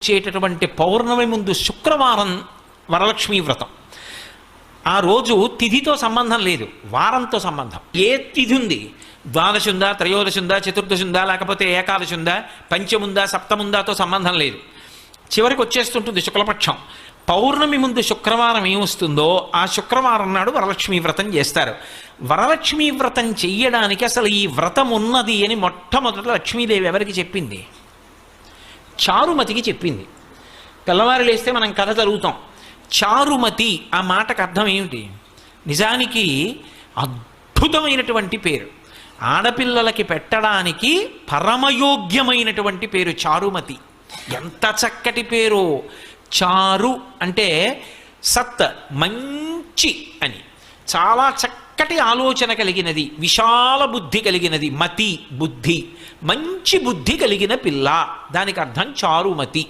వచ్చేటటువంటి పౌర్ణమి ముందు శుక్రవారం వరలక్ష్మీ వ్రతం. ఆ రోజు తిథితో సంబంధం లేదు, వారంతో సంబంధం. ఏ తిథి ఉంది, ద్వాదశి ఉందా, త్రయోదశి ఉందా, చతుర్దశి ఉందా, లేకపోతే ఏకాదశి ఉందా, పంచముందా, సప్తముందాతో సంబంధం లేదు. చివరికి వచ్చేస్తుంటుంది శుక్లపక్షం. పౌర్ణమి ముందు శుక్రవారం ఏమొస్తుందో ఆ శుక్రవారం నాడు వరలక్ష్మీ వ్రతం చేస్తారు. వరలక్ష్మీ వ్రతం చెయ్యడానికి అసలు ఈ వ్రతం ఉన్నది అని మొట్టమొదట లక్ష్మీదేవి ఎవరికి చెప్పింది? చారుమతికి చెప్పింది. తెల్లవారు లేస్తే మనం కథ చదువుతాం. చారుమతి ఆ మాటకు అర్థం ఏమిటి? నిజానికి అద్భుతమైనటువంటి పేరు, ఆడపిల్లలకి పెట్టడానికి పరమయోగ్యమైనటువంటి పేరు చారుమతి. ఎంత చక్కటి పేరు! చారు అంటే సత్, మంచి అని, చాలా చక్కటి ఆలోచన కలిగినది, విశాల బుద్ధి కలిగినది. మతి బుద్ధి, మంచి బుద్ధి కలిగిన పిల్ల, దానికి అర్థం చారుమతి.